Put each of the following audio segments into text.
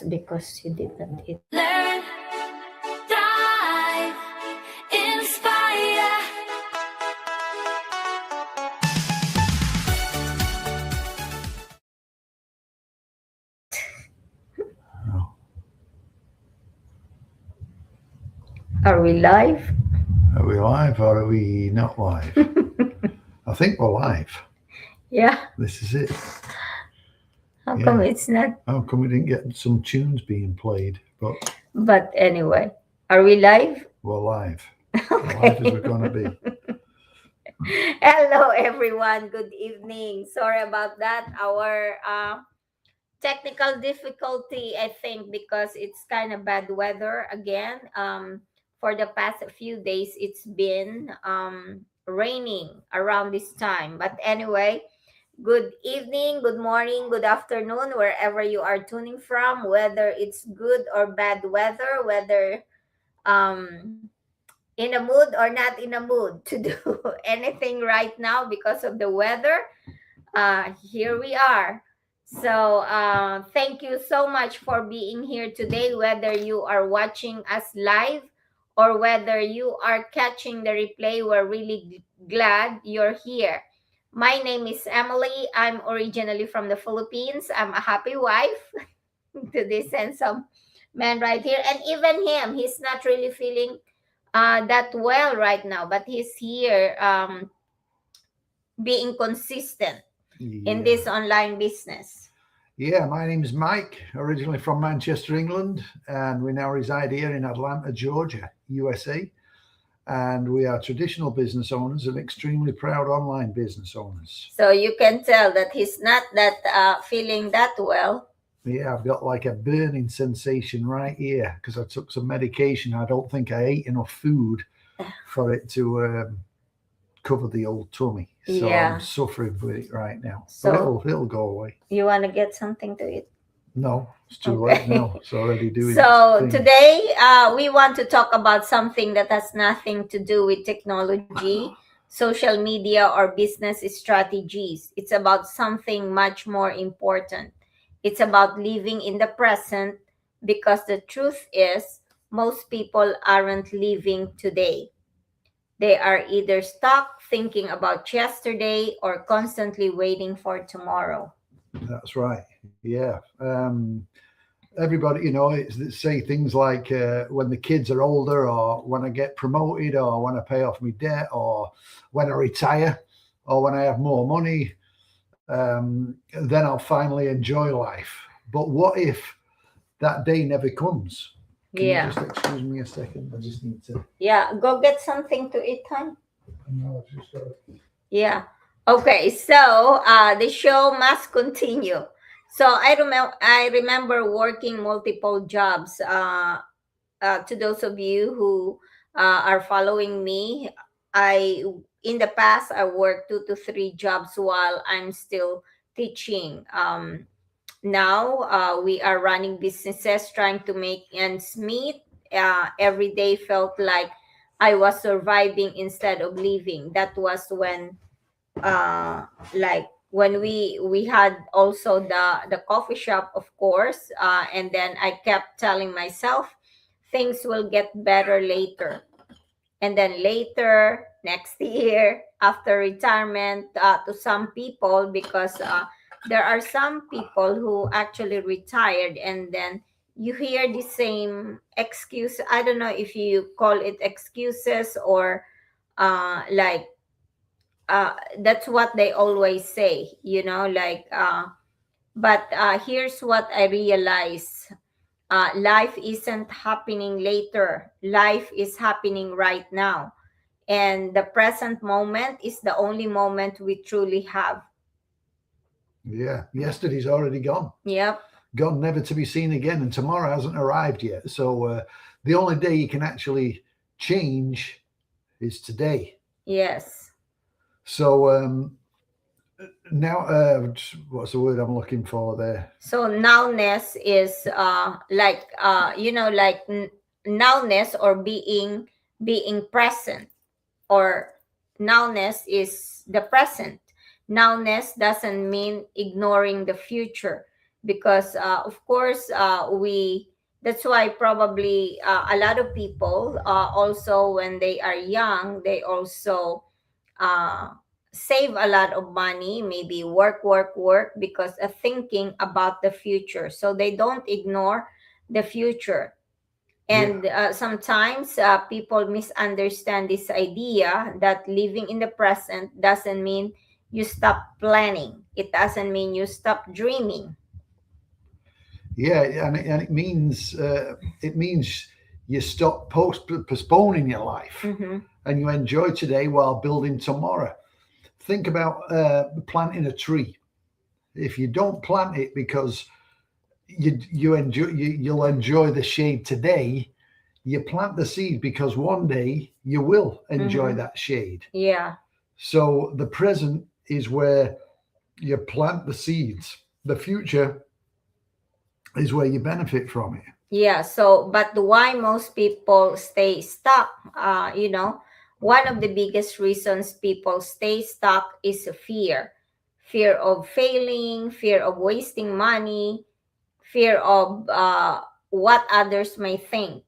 pause because you did not hit. Learn, thrive, inspire. Oh, Are we live? are we live or are we not live? I think we're live. Yeah. This is it. How Yeah. come it's not? How come we didn't get some tunes being played? But anyway, are we live? We're live. Okay. Live as we're going to be. Hello, everyone. Good evening. Sorry about that. Our technical difficulty, I think, because it's kind of bad weather again. For the past few days, it's been raining around this time. But anyway, good evening, good morning, good afternoon, wherever you are tuning from, whether it's good or bad weather, whether um in a mood or not in a mood to do anything right now because of the weather. Here we are. So thank you so much for being here today, whether you are watching us live or whether you are catching the replay. We're really glad you're here. My name is Emily. I'm originally from the Philippines. I'm a happy wife to this handsome man right here. And even him, he's not really feeling that well right now, but he's here being consistent in this online business. Yeah, my name is Mike, originally from Manchester, England, and we now reside here in Atlanta, Georgia, USA. And we are traditional business owners and extremely proud online business owners. So you can tell that he's not that feeling that well. Yeah, I've got like a burning sensation right here because I took some medication. I don't think I ate enough food for it to cover the old tummy. So Yeah. I'm suffering with it right now. So But it'll go away. You want to get something to eat? No, it's too Okay. late now. It's already doing So its thing. today we want to talk about something that has nothing to do with technology, social media, or business strategies. It's about something much more important. It's about living in the present, because the truth is most people aren't living today. They are either stuck thinking about yesterday or constantly waiting for tomorrow. That's right. Yeah. Everybody, say things like when the kids are older, or when I get promoted, or when I pay off my debt, or when I retire, or when I have more money, then I'll finally enjoy life. But what if that day never comes? Can Yeah. you just excuse me a second? I just need to. Yeah, go get something to eat, hon. No, I've just got to. Yeah. Okay, so the show must continue. So I remember working multiple jobs. To those of you who are following me, I in the past I worked 2 to 3 jobs while I'm still teaching. Now we are running businesses, trying to make ends meet. Every day felt like I was surviving instead of living. That was when like when we had also the coffee shop, of course, and then I kept telling myself things will get better later, and then later next year after retirement, to some people, because there are some people who actually retired, and then you hear the same excuse. I don't know if you call it excuses or like that's what they always say, but here's what I realize. Life isn't happening later. Life is happening right now. And the present moment is the only moment we truly have. Yeah, yesterday's already gone. Yep. Gone, never to be seen again, and tomorrow hasn't arrived yet. So the only day you can actually change is today. Yes. So now, what's the word I'm looking for there? So nowness is like nowness, or being present, or nowness is the present. Nowness doesn't mean ignoring the future. because of course we that's why probably a lot of people also when they are young they also uh, save a lot of money, maybe work because of thinking about the future, so they don't ignore the future. Yeah. And sometimes people misunderstand this idea that living in the present doesn't mean you stop planning, it doesn't mean you stop dreaming. Yeah, it means you stop postponing your life Mm-hmm. and you enjoy today while building tomorrow. Think about planting a tree. If you don't plant it because you'll enjoy the shade today, you plant the seed because one day you will enjoy Mm-hmm. that shade. Yeah. So the present is where you plant the seeds. The future is where you benefit from it. Yeah, so but why most people stay stuck? One of the biggest reasons people stay stuck is fear. Fear of failing, fear of wasting money, fear of what others may think,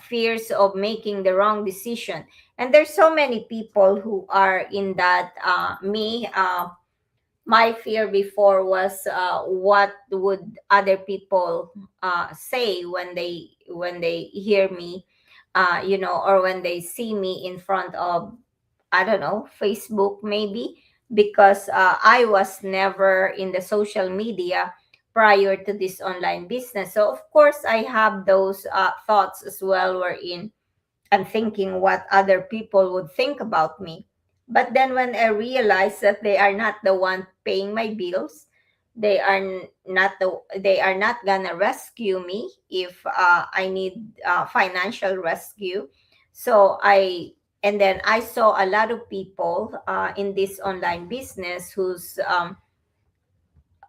fears of making the wrong decision. And there's so many people who are in that. My fear before was what would other people say when they hear me, or when they see me in front of, I don't know, Facebook maybe, because I was never in the social media prior to this online business. So of course I have those thoughts as well, wherein and thinking what other people would think about me. But then when I realized that they are not the one paying my bills, they are not gonna rescue me if I need financial rescue. So I and then I saw a lot of people in this online business who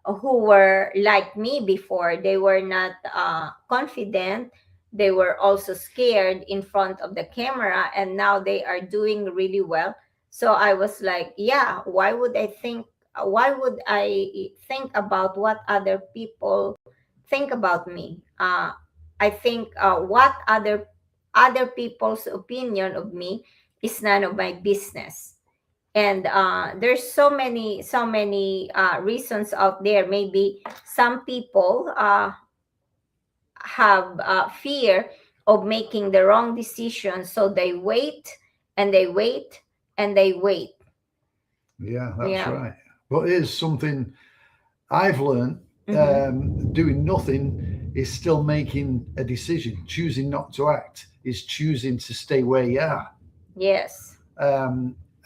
were like me before. They were not confident. They were also scared in front of the camera, and now they are doing really well. So I was like, yeah, why would I think about what other people think about me? I think what other people's opinion of me is none of my business. And there's so many reasons out there. Maybe some people have fear of making the wrong decision, so they wait and they wait and they wait. Yeah, that's Yeah. right. But here's something I've learned: Mm-hmm. doing nothing is still making a decision. Choosing not to act is choosing to stay where you are. Yes.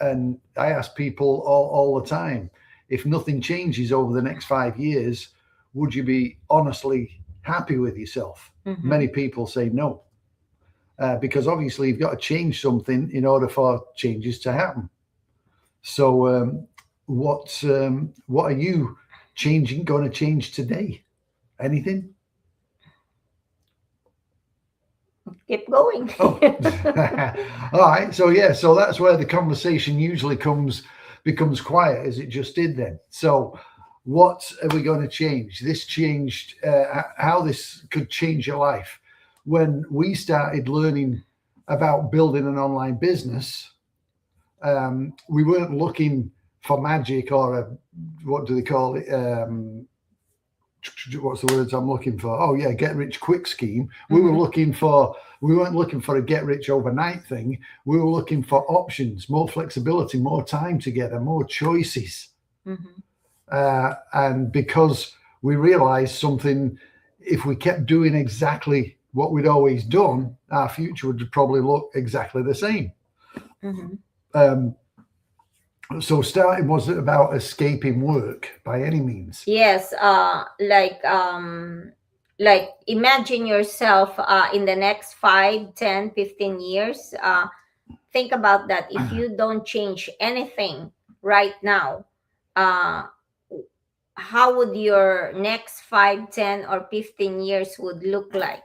And I ask people all the time, if nothing changes over the next 5 years, would you be honestly happy with yourself? Mm-hmm. Many people say no, because obviously you've got to change something in order for changes to happen. So, what are you going to change today? Anything? Keep going. Oh, all right. So yeah, so that's where the conversation usually becomes quiet, as it just did then. So, what are we going to change? This changed how this could change your life. When we started learning about building an online business, we weren't looking for magic or what do they call it? What's the words I'm looking for? Oh yeah, get rich quick scheme. We were looking for. We weren't looking for a get rich overnight thing. We were looking for options, more flexibility, more time together, more choices. Mm-hmm. And because we realized something, if we kept doing exactly what we'd always done, our future would probably look exactly the same. Mm-hmm. So starting wasn't about escaping work by any means. Yes, like imagine yourself in the next 5, 10, 15 years. Think about that. If you don't change anything right now, uh, how would your next 5, 10, or 15 years would look like?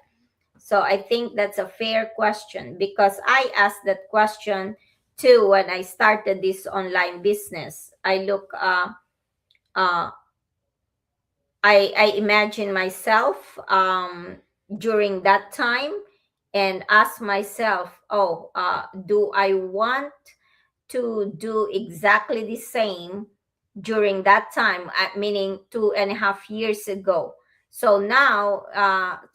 So I think that's a fair question, because I asked that question too when I started this online business. I look uh, I imagine myself during that time and ask myself, oh, do I want to do exactly the same during that time, meaning 2.5 years ago? So now,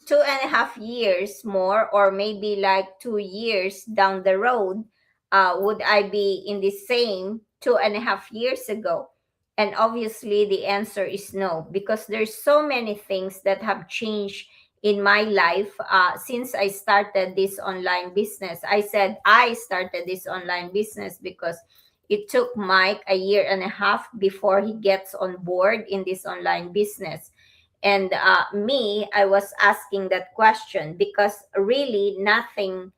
2.5 years more, or maybe like 2 years down the road, would I be in the same 2.5 years ago? And obviously, the answer is no, because there's so many things that have changed in my life since I started this online business. I said I started this online business because it took Mike a year and a half before he gets on board in this online business. And me, I was asking that question because really nothing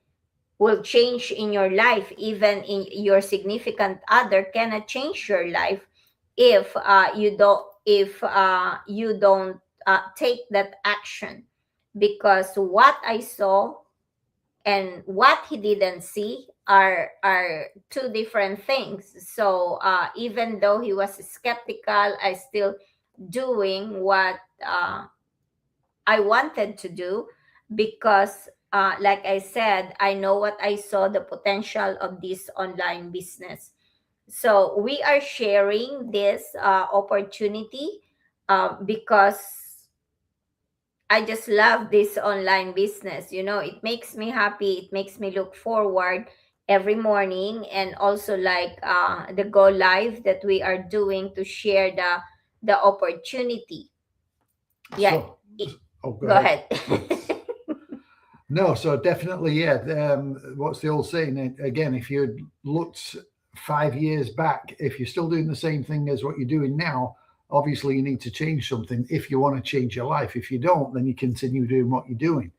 will change in your life. Even in your significant other cannot change your life if you don't take that action, because what I saw and what he didn't see are two different things. So even though he was skeptical, I still doing what I wanted to do, because like I said, I know what I saw, the potential of this online business. So we are sharing this opportunity because I just love this online business. It makes me happy. It makes me look forward every morning, and also like the go live that we are doing to share the opportunity. Yeah, So, oh, go go ahead. ahead. No, so definitely, yeah. What's the old saying? Again, if you looked 5 years back, if you're still doing the same thing as what you're doing now, obviously you need to change something if you want to change your life. If you don't, then you continue doing what you're doing.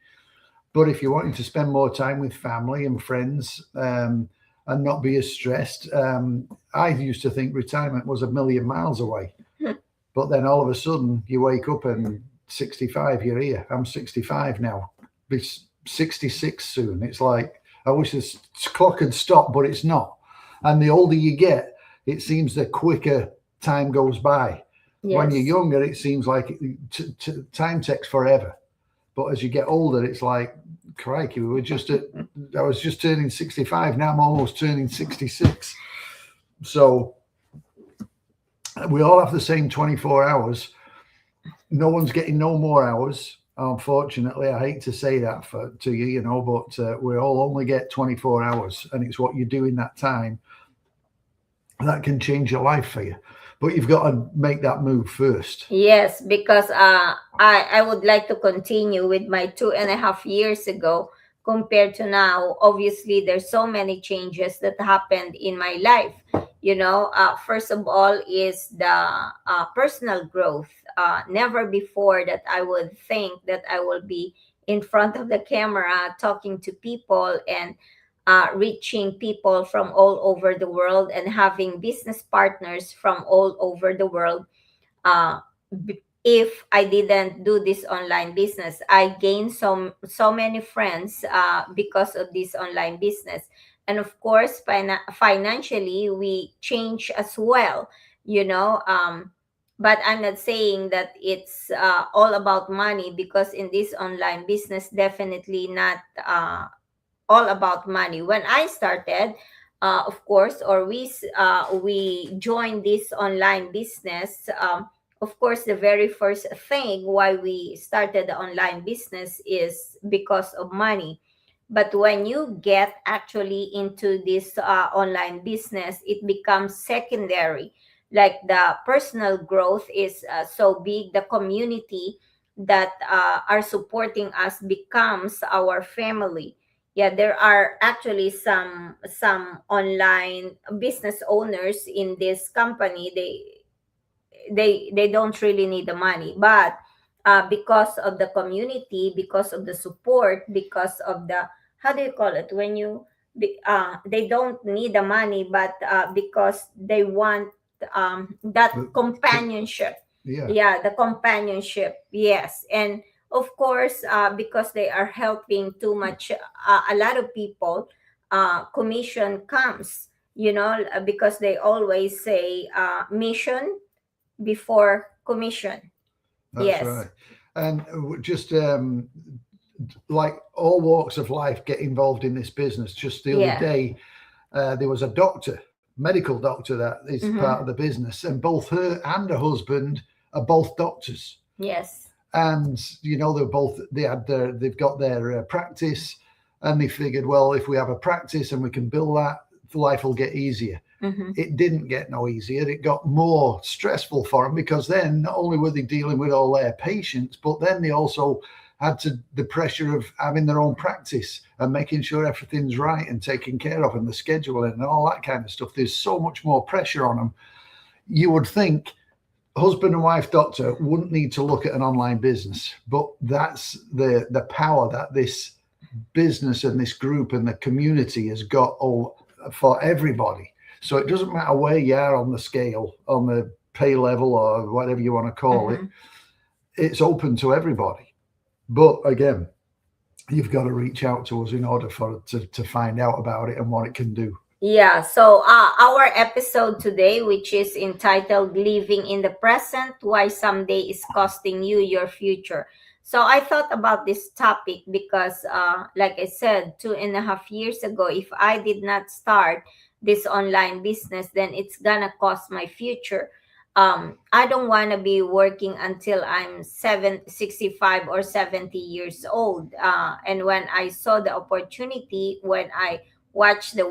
But if you're wanting to spend more time with family and friends and not be as stressed, I used to think retirement was a million miles away. But then all of a sudden you wake up and 65, you're here. I'm 65 now. Be 66 soon. It's like, I wish this clock had stopped, but it's not. And the older you get, it seems the quicker time goes by. When you're Yes. younger, it seems like time takes forever. But as you get older, it's like, crikey, I was just turning 65. Now I'm almost turning 66. So we all have the same 24 hours. No one's getting no more hours. Unfortunately, I hate to say that to you, but we all only get 24 hours, and it's what you do in that time that can change your life for you. But you've got to make that move first. Yes, because I would like to continue with my 2.5 years ago compared to now. Obviously, there's so many changes that happened in my life. First of all is the personal growth. Never before that I would think that I will be in front of the camera talking to people and reaching people from all over the world and having business partners from all over the world. If I didn't do this online business, I gained so many friends because of this online business. And of course, financially, we change as well, you know. But I'm not saying that it's all about money, because in this online business, definitely not all about money. When I started, of course, or we joined this online business. Of course, the very first thing why we started the online business is because of money. But when you get actually into this online business, it becomes secondary. Like the personal growth is so big, the community that are supporting us becomes our family. Yeah, there are actually some online business owners in this company. They don't really need the money, but because of the community, because of the support, because of the, how do you call it, when they don't need the money, but because they want that companionship. Yeah. Yeah, the companionship, yes. And of course, because they are helping too much, a lot of people, commission comes, because they always say mission before commission. That's Yes. right. And just like all walks of life get involved in this business. Just the other Yeah. day, there was a doctor, medical doctor, that is part Mm-hmm. of the business, and both her and her husband are both doctors. Yes. And they're both they've got their practice, and they figured, well, if we have a practice and we can build that, life will get easier. Mm-hmm. It didn't get no easier. It got more stressful for them, because then not only were they dealing with all their patients, but then they also had the pressure of having their own practice and making sure everything's right and taken care of, and the scheduling and all that kind of stuff. There's so much more pressure on them. You would think husband and wife doctor wouldn't need to look at an online business, but that's the power that this business and this group and the community has got all for everybody. So it doesn't matter where you are on the scale, on the pay level, or whatever you want to call it. Mm-hmm. It's open to everybody. But again, you've got to reach out to us in order to find out about it and what it can do. Yeah, so our episode today, which is entitled Living in the Present, Why Someday is Costing You Your Future. So I thought about this topic because, like I said, 2.5 years ago, if I did not start this online business, then it's gonna cost my future. I don't want to be working until I'm 65 or 70 years old. And when I saw the opportunity, when I watched the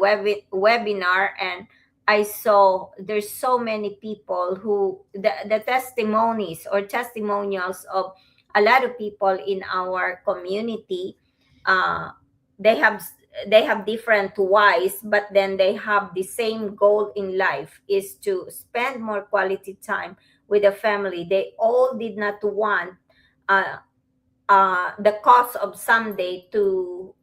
webinar, and I saw there's so many people who the testimonies or testimonials of a lot of people in our community. uh, they have they have different whys, but then they have the same goal in life, is to spend more quality time with the family. They all did not want uh, the cost of someday to,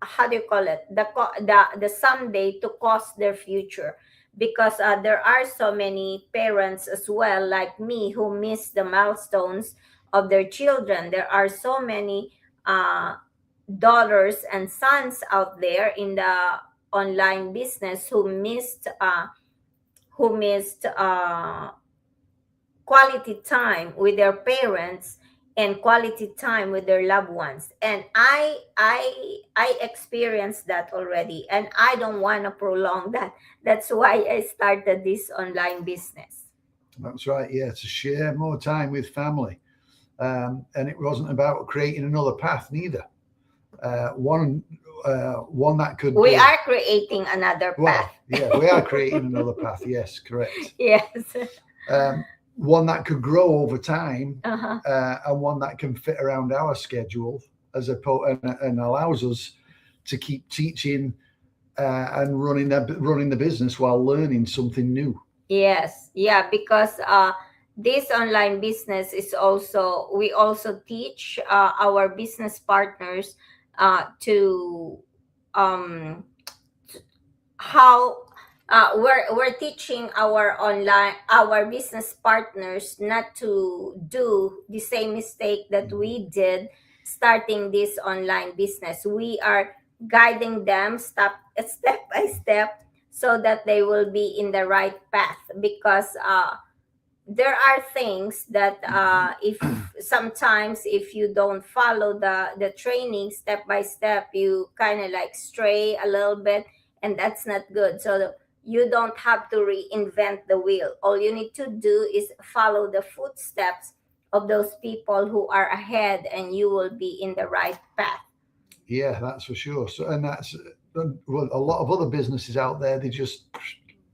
how do you call it, the someday to cost their future, because there are so many parents as well like me who miss the milestones of their children. There are so many uh, daughters and sons out there in the online business who missed quality time with their parents and quality time with their loved ones. And I experienced that already, and I don't want to prolong that. That's why I started this online business. That's right. Yeah, to share more time with family. And it wasn't about creating another path neither. One that could We are creating another well, path. yeah, we are creating another path. Yes, correct. Yes. One that could grow over time, Uh-huh. and one that can fit around our schedule, and allows us to keep teaching and running the business while learning something new. Yes, yeah, because this online business is also, we also teach our business partners to um how we're teaching our business partners not to do the same mistake that we did starting this online business. We are guiding them step by step, so that they will be in the right path, because there are things that if sometimes if you don't follow the training step by step, you kind of like stray a little bit, and that's not good. So you don't have to reinvent the wheel. All you need to do is follow the footsteps of those people who are ahead, and you will be in the right path. Yeah, that's for sure. So, and that's well, a lot of other businesses out there. They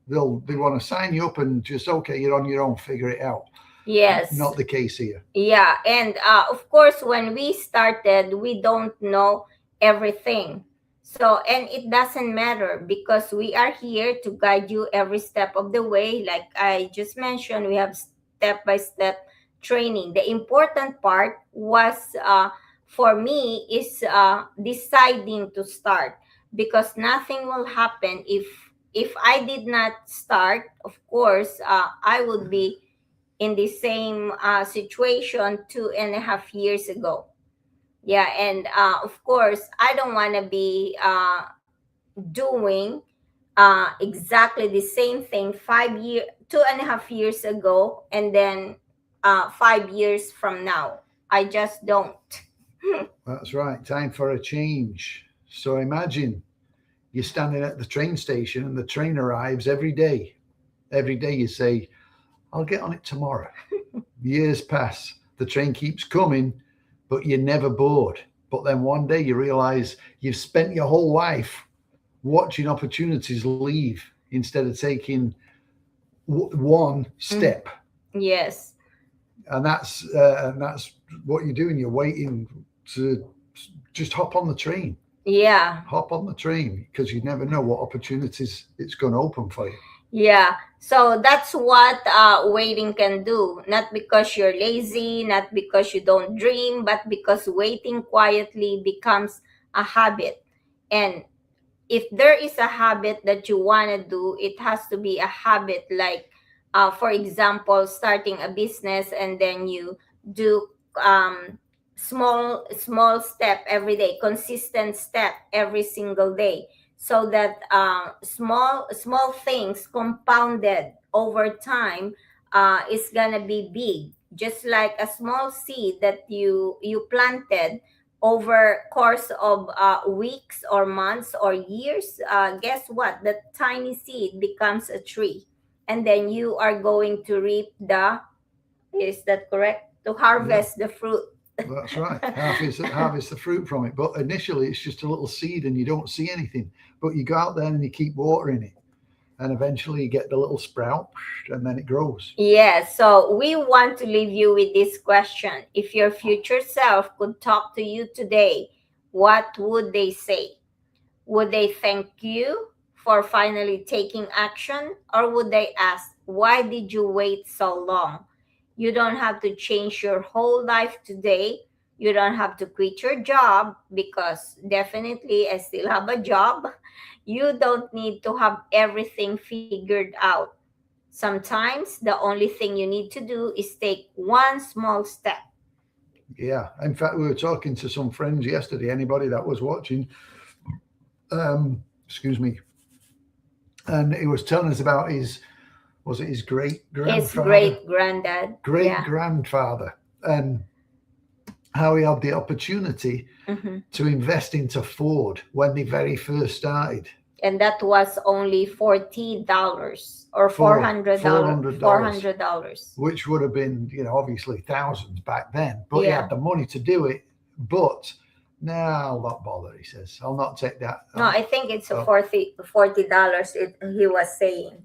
want to sign you up and just, okay, you're on your own, figure it out. Yes. Not the case here. Yeah, and of course, when we started, we don't know everything. So, and it doesn't matter, because we are here to guide you every step of the way. Like I just mentioned, we have step by step training. The important part was for me is deciding to start, because nothing will happen if I did not start. Of course, I would be in the same situation 2.5 years ago. Yeah, and of course, I don't want to be doing exactly the same thing 2.5 years ago, and then 5 years from now. I just don't. That's right. Time for a change. So imagine you're standing at the train station and the train arrives every day. Every day you say, I'll get on it tomorrow. Years pass. The train keeps coming, but you're never bored. But then one day you realize you've spent your whole life watching opportunities leave instead of taking one step. Yes. And that's what you're doing. You're waiting to just hop on the train. Yeah. Hop on the train because you never know what opportunities it's going to open for you. Yeah. So that's what waiting can do. Not because you're lazy, not because you don't dream, but because waiting quietly becomes a habit. And if there is a habit that you want to do, it has to be a habit like, for example, starting a business, and then you do small step every day, consistent step every single day, so that small things compounded over time is gonna be big, just like a small seed that you planted over course of weeks or months or years. Guess what, the tiny seed becomes a tree, and then you are going to reap the, is that correct, to harvest the fruit. That's right. Harvest the fruit from it. But initially, it's just a little seed and you don't see anything. But you go out there and you keep watering it. And eventually you get the little sprout and then it grows. Yes, so we want to leave you with this question. If your future self could talk to you today, what would they say? Would they thank you for finally taking action? Or would they ask, why did you wait so long? You don't have to change your whole life today. You don't have to quit your job, because definitely I still have a job. You don't need to have everything figured out. Sometimes the only thing you need to do is take one small step. Yeah. In fact, we were talking to some friends yesterday, anybody that was watching, excuse me, and he was telling us about his great His grandfather? great granddad. Great grandfather, and how he had the opportunity to invest into Ford when they very first started. And that was only $40 or $400. $400. Which would have been, obviously thousands back then. But he Yeah. had the money to do it. But no, I'll not bother, he says. I'll not take that. No, I think it's a $40 he was saying.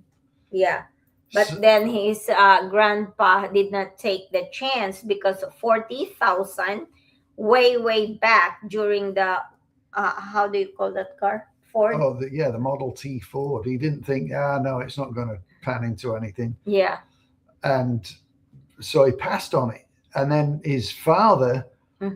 Yeah. But So- then his grandpa did not take the chance, because 40,000 way back during the how do you call that car? Ford. Oh, the Model T Ford. He didn't think, no, it's not going to pan into anything. Yeah. And so he passed on it. And then his father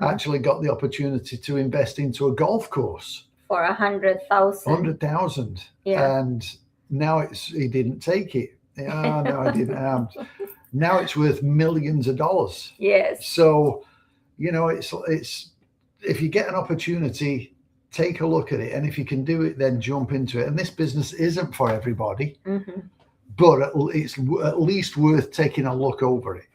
actually got the opportunity to invest into a golf course. For 100,000. 100,000. Yeah. And now he didn't take it. Oh, no, I didn't. Now it's worth millions of dollars. Yes. So, it's if you get an opportunity, take a look at it. And if you can do it, then jump into it. And this business isn't for everybody, but it's at least worth taking a look over it,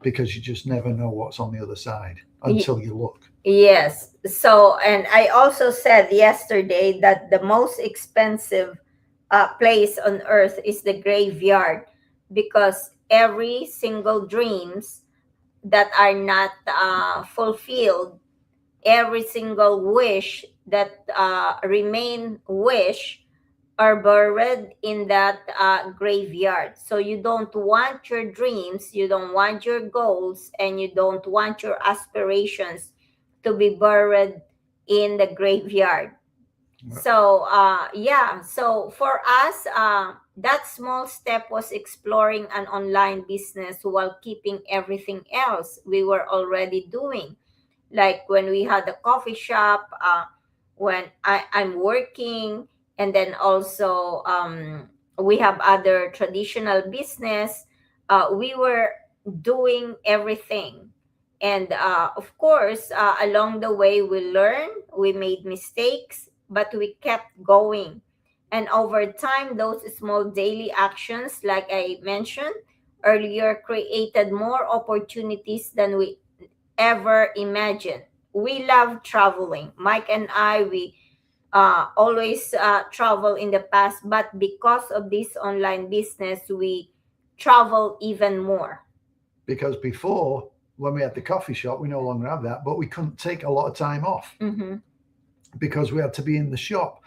because you just never know what's on the other side until you look. Yes. So, and I also said yesterday that the most expensive place on earth is the graveyard, because every single dreams that are not fulfilled, every single wish that remain wish, are buried in that graveyard. So you don't want your dreams, you don't want your goals, and you don't want your aspirations to be buried in the graveyard. So so for us, that small step was exploring an online business while keeping everything else we were already doing. Like when we had a coffee shop, when I'm working, and then also we have other traditional business. We were doing everything. And of course, along the way, we learned, we made mistakes, but we kept going. And over time, those small daily actions, like I mentioned, earlier created more opportunities than we ever imagined. We love traveling. Mike and I, we always travel in the past, but because of this online business, we travel even more. Because before, when we had the coffee shop, we no longer have that, but we couldn't take a lot of time off Mm-hmm. because we had to be in the shop.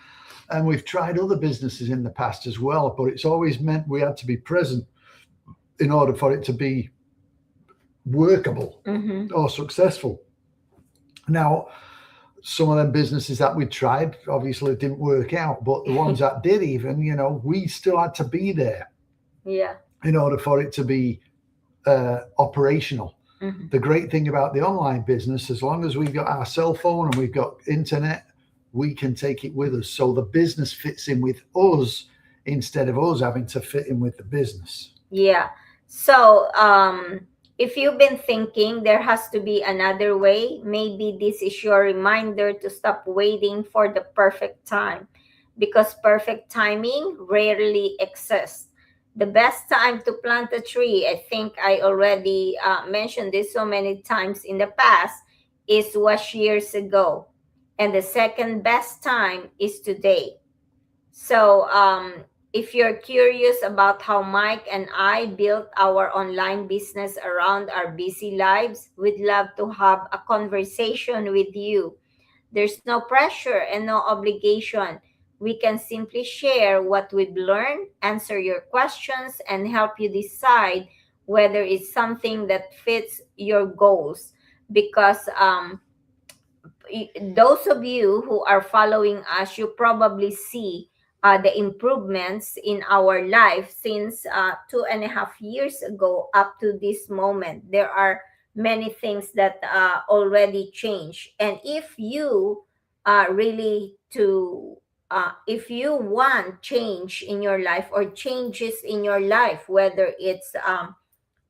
And we've tried other businesses in the past as well, but it's always meant we had to be present in order for it to be workable Mm-hmm. or successful. Now, some of them businesses that we tried obviously didn't work out, but the ones that did, even, we still had to be there Yeah. in order for it to be operational. Mm-hmm. The great thing about the online business, as long as we've got our cell phone and we've got internet, we can take it with us. So the business fits in with us instead of us having to fit in with the business. Yeah. So, if you've been thinking there has to be another way, maybe this is your reminder to stop waiting for the perfect time, because perfect timing rarely exists. The best time to plant a tree, I think I already mentioned this so many times in the past, was years ago. And the second best time is today. So, if you're curious about how Mike and I built our online business around our busy lives, we'd love to have a conversation with you. There's no pressure and no obligation. We can simply share what we've learned, answer your questions, and help you decide whether it's something that fits your goals. Because those of you who are following us, you probably see the improvements in our life since 2.5 years ago up to this moment. There are many things that already changed. And if you really to if you want change in your life or changes in your life, whether it's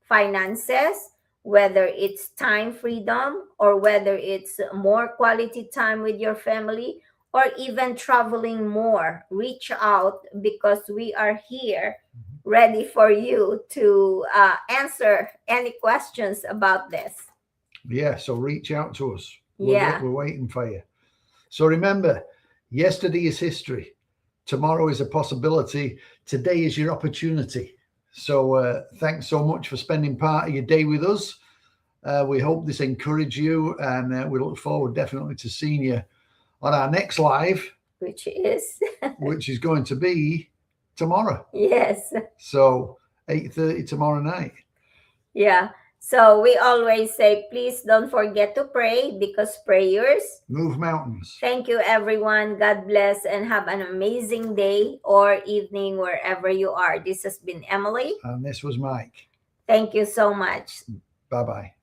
finances, whether it's time freedom, or whether it's more quality time with your family, or even traveling more, reach out, because we are here ready for you to answer any questions about this. Yeah, so reach out to us. Yeah. We're waiting for you. So remember, yesterday is history. Tomorrow is a possibility. Today is your opportunity. So thanks so much for spending part of your day with us. We hope this encouraged you, and we look forward definitely to seeing you on our next live, Which is, which is going to be tomorrow. yes. So 8:30 tomorrow night. Yeah. So we always say, please don't forget to pray, because prayers Move mountains. Thank you, everyone. God bless and have an amazing day or evening wherever you are. This has been Emily. And this was Mike. Thank you so much. Bye-bye.